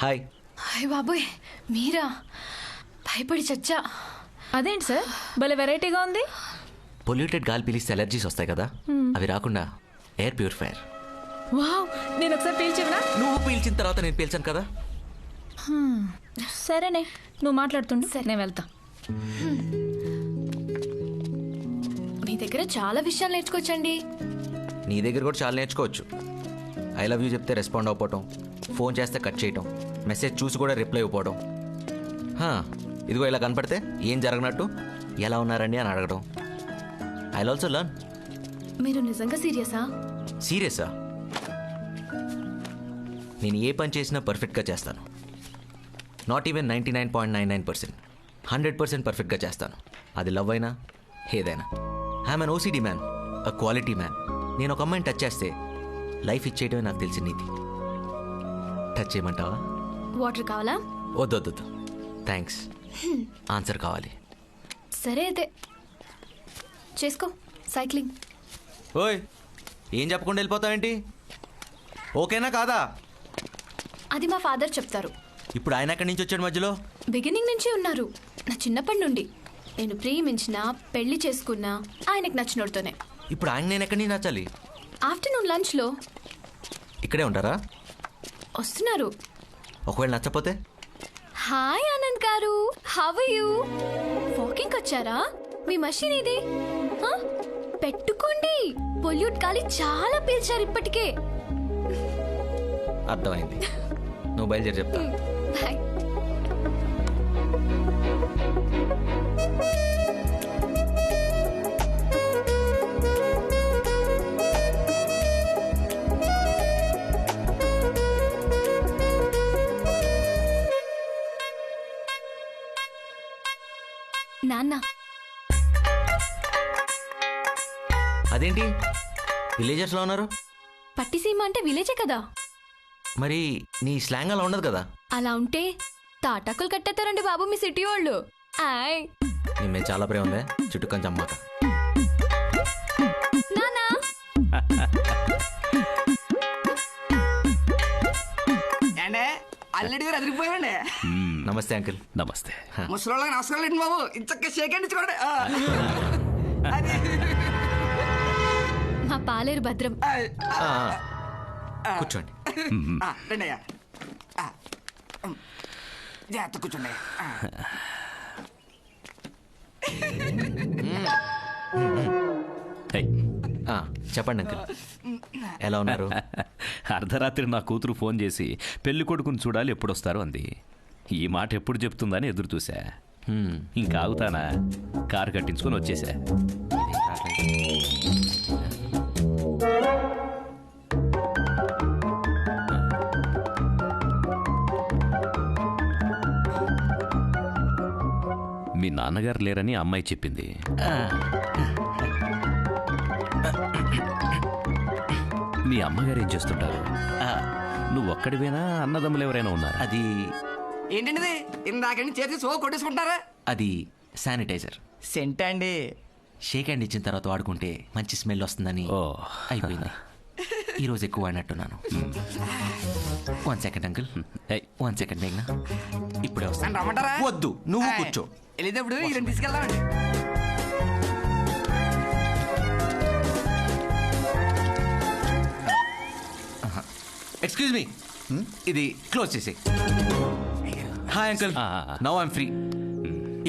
Hi. Hi బాబోయ్, మీరా? భయపడి చచ్చా. అదేంటి సార్ భలే వెరైటీగా ఉంది. పొల్యూటెడ్ గాలి పీలిస్తే ఎలర్జీస్ వస్తాయి కదా, అవి రాకుండా ఎయిర్ ప్యూరిఫైయర్. వావ్, నేను ఒకసారి పీల్చివనా? నువ్వు పీల్చిన తర్వాత నేను పీల్చాను కదా. సరేనే, నువ్వు మాట్లాడుతుండు, నేను వెళ్తా. మీ దగ్గర చాలా విషయాలు నేర్చుకోవచ్చండి. నీ దగ్గర కూడా చాలా నేర్చుకోవచ్చు. ఐ లవ్ యూ చెప్తే రెస్పాండ్ అవ్వకపోవటం, ఫోన్ చేస్తే కట్ చేయటం, మెసేజ్ చూసి కూడా రిప్లై ఇవ్వకపోవడం. ఇదిగో ఇలా కనపడితే ఏం జరగనట్టు ఎలా ఉన్నారండి అని అడగడం. I also learn. మీరు నిజంగా సీరియసా? సీరియసా? నేను ఏ పని చేసినా పర్ఫెక్ట్గా చేస్తాను. నాట్ ఈవెన్ 99.99%, 100% పర్ఫెక్ట్గా చేస్తాను. అది లవ్ అయినా ఏదైనా. I'm an OCD man, a quality man. నేను ఒక అమ్మాయిని టచ్ చేస్తే లైఫ్ ఇచ్చేయటమే నాకు తెలిసిన నీతి. టచ్ చేయమంటావా? వాటర్ కావాలా? వద్దొద్దు, థ్యాంక్స్. ఆన్సర్ కావాలి. సరే అయితే చేసుకో సైక్లింగ్. ఓయ్, ఏం చెప్పకుండా వెళ్ళిపోతావేంటి? ఓకేనా కాదా? అది మా ఫాదర్ చెప్తారు. ఇప్పుడు ఆయన ఎక్కడి నుంచి వచ్చాడు మధ్యలో? బిగినింగ్ నుంచి ఉన్నారు. నా చిన్నప్పటి నుండి నేను ప్రేమించిన, పెళ్లి చేసుకున్నా ఆయనకు నచ్చినోడుతోనే. ఇప్పుడు ఆయన నేను ఎక్కడి నుంచి నచ్చాలి? ఆఫ్టర్నూన్ లంచ్లో. ఇక్కడే ఉంటారా? వస్తున్నారు. ఒకవేళ నచ్చపోతే? హాయ్ ఆనంద్ గారు, హౌ ఆర్ యు? వాకింగ్ వచ్చారా? మీ మషిన్ ఇది పెట్టుకోండి. పొల్యూట్ గాలి చాలా పీల్చారు ఇప్పటికే. అర్థమైంది. నువ్వు బయలుదేరి చెప్తా. బాయ్. నాన్న, అదేంటి విలేజర్స్లో ఉన్నారు? పట్టిసీమ అంటే విలేజే కదా. మరి నీ స్లాంగ్ అలా ఉండదు కదా. అలా ఉంటే తాటాకులు కట్టేస్తారండి బాబు మీ సిటీ వాళ్ళు. ఆయ్ నీ మీద చాలా ప్రేమ ఉందే, చుట్టూ కొంచెం అమ్మాక. నానా, అల్లడి గారు అదిరిపోయాడండి. నమస్తే అంకుల్. నమస్తే. ముసలోళ్ళకి నమస్కారం లేండి బాబు, ఇంచక్క షేకండి చూడండి. మా పాలేరు భద్రం. కూర్చోండి. రండి అయ్యా, జాగ్రత్త కూర్చోండి. చెప్పండి అంకుల్, ఎలా ఉన్నారు? అర్ధరాత్రి నా కూతురు ఫోన్ చేసి పెళ్లి కొడుకుని చూడాలి ఎప్పుడొస్తారు అంది. ఈ మాట ఎప్పుడు చెప్తుందని ఎదురు చూసా. ఇంకా ఆగుతానా? కారు కట్టించుకొని వచ్చేసా. మీ నాన్నగారు లేరని అమ్మాయి చెప్పింది. మీ అమ్మగారు ఏం చేస్తుంటారు? నువ్వు ఒక్కడివేనా? అన్నదమ్ములు ఎవరైనా ఉన్నారా? అది ఏంటండి ఇందాక చేసి సో కొట్టేసుకుంటారా? అది శానిటైజర్. సెంట్ అండి. షేక్ హ్యాండ్ ఇచ్చిన తర్వాత వాడుకుంటే మంచి స్మెల్ వస్తుందని ఓ, అయిపోయింది. ఈరోజు ఎక్కువ వాడినట్టున్నాను. 1 సెకండ్ అంకుల్, 1 సెకండ్ మేఘ్నా, ఇప్పుడే వస్తాను. రమ్మంటారా? వద్దు, నువ్వు కూర్చో. వెళ్ళేటప్పుడు ఈ రెండు తీసుకెళ్దామండి. ఎక్స్క్యూజ్ మీ, ఇది క్లోజ్ చేసి. Hi uncle, now I'm free.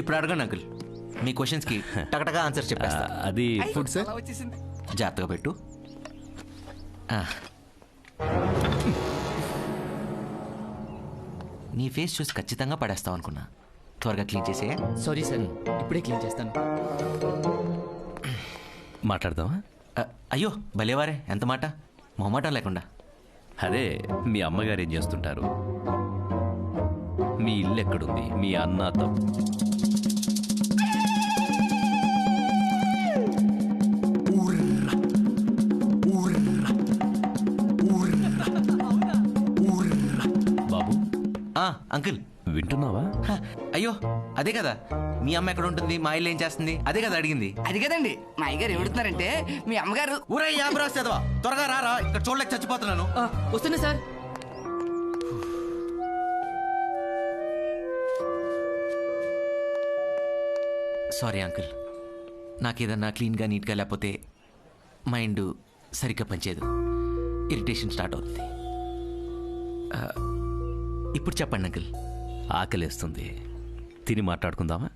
ఇప్పుడు అడగండి అంకుల్, మీ క్వశ్చన్స్కి టకటగా ఆన్సర్ చెప్పేస్తా. అది ఫుడ్ సార్, వచ్చేసింది. జాగ్రత్తగా పెట్టు. నీ ఫేస్ చూసి ఖచ్చితంగా పడేస్తావు అనుకున్నా. త్వరగా క్లీన్ చేసే. సారీ సార్, ఇప్పుడే క్లీన్ చేస్తాను. మాట్లాడదామా? అయ్యో భలేవారే, ఎంత మాట, మొహమాటం లేకుండా. అదే, మీ అమ్మగారు ఏం చేస్తుంటారు? మీ ఇల్లు ఎక్కడుంది? మీ అన్న తప్పు బాబు. అంకుల్ వింటున్నావా? అయ్యో అదే కదా, మీ అమ్మ ఎక్కడ ఉంటుంది, మా ఇల్లు ఏం చేస్తుంది, అదే కదా అడిగింది. అది కదండి, మా అయ్యగారు ఏడుతున్నారంటే మీ అమ్మగారు. ఊరే యాబ్రాస్తేదవా, త్వరగా రారా, ఇక్కడ చూడలేక చచ్చిపోతున్నాను. వస్తున్నా సార్. సారీ అంకుల్, నాకు ఏదన్నా క్లీన్గా నీట్గా లేకపోతే మైండ్ సరిగ్గా పనిచేయదు, ఇరిటేషన్ స్టార్ట్ అవుతుంది. ఇప్పుడు చెప్పండి అంకుల్. ఆకలేస్తుంది, తిని మాట్లాడుకుందామా?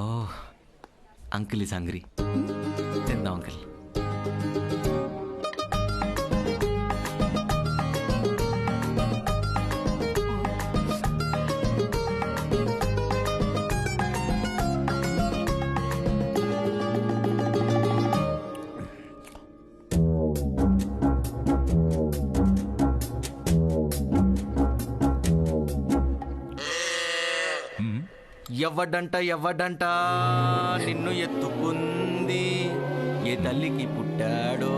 ఓ అంకుల్ ఈజ్ హంగ్రీ. తిందాం అంకుల్. ఎవడంట నిన్ను ఎత్తుకుంది, ఏ తల్లికి పుట్టాడో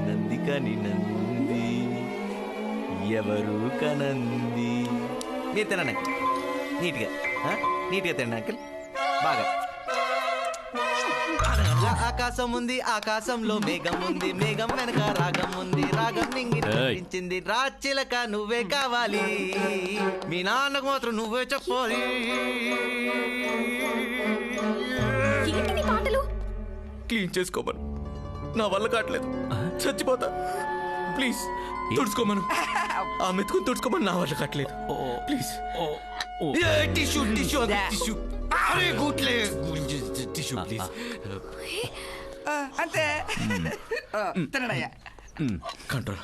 నందికని నంది, ఎవరు కనంది. మీరు తినండి అంకుల్, నీట్గా నీట్గా తినండి అంకుల్, బాగా. ఆకాశం ఉంది, ఆకాశంలో మేఘం ఉంది, మేఘం వెనక రాగం ఉంది, రాగం నింగించింది, రాచిలక నువ్వే కావాలి, మీ నాన్నకు మాత్రం నువ్వే చెప్పాలి. ఏంటి పాటలు? క్లీన్ చేసుకోమను, నా వల్ల కావట్లేదు, చచ్చిపోతా. ప్లీజ్ తుడుచుకోమను, ఆ మెతుకుని తుడుచుకోమను, నా వల్ల కావట్లేదు. Please tissue tissue tissue. అరే గుట్లే టిష్యూ ప్లీజ్. అంతే తినడయ్యా. కంట్రోల్.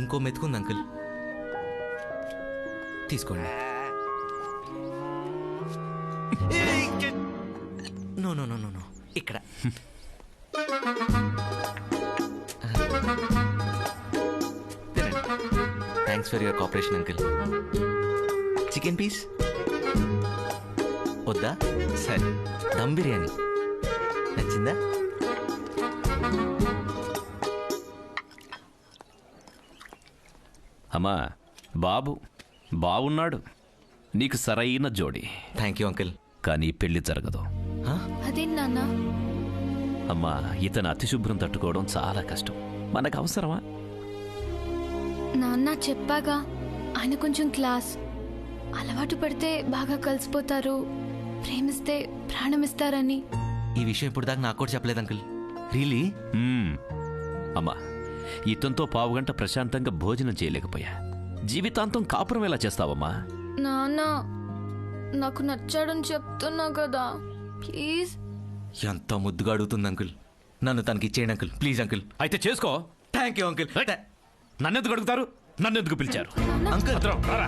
ఇంకో మెతుకుంది అంకుల్, తీసుకోండి. No no no no no, ఇక్కడ. తినండి. Thanks for your cooperation uncle. Chicken piece వద్దా? సరే, దమ్ బిర్యానీ నచ్చిందా? అమ్మా, బాబు బాగున్నాడు, నీకు సరైన జోడి. Thank you uncle. కానీ పెళ్లి జరగదు. అదేం నాన్న? అమ్మా, ఇతను అతిశుభ్రం తట్టుకోవడం చాలా కష్టం, మనకు అవసరమా? నాన్న చెప్పాగా, ఆయన కొంచెం క్లాస్, అలవాటు పడితే బాగా కలిసిపోతారు, ప్రేమిస్తే ప్రాణమిస్తారని. ఈ విషయం ఇప్పుడు దాకా నాకు కూడా చెప్పలేదు అంకుల్. రియలీ? అమ్మా, ఇతనితో పావుగంట ప్రశాంతంగా భోజనం చేయలేకపోయా, జీవితాంతం కాపురం ఎలా చేస్తావమ్మా? నాన్న, నాకు నచ్చాడని చెప్తున్నా కదా, ప్లీజ్. ఎంత ముద్దుగా అడుగుతుంది అంకుల్, నన్ను తనకి ఇచ్చేయండి అంకుల్, ప్లీజ్ అంకుల్. అయితే చేసుకో. Thank you uncle. నన్నెందుకు అడుగుతారు? నన్నెందుకు పిలిచారు? అంకుల్ రారా.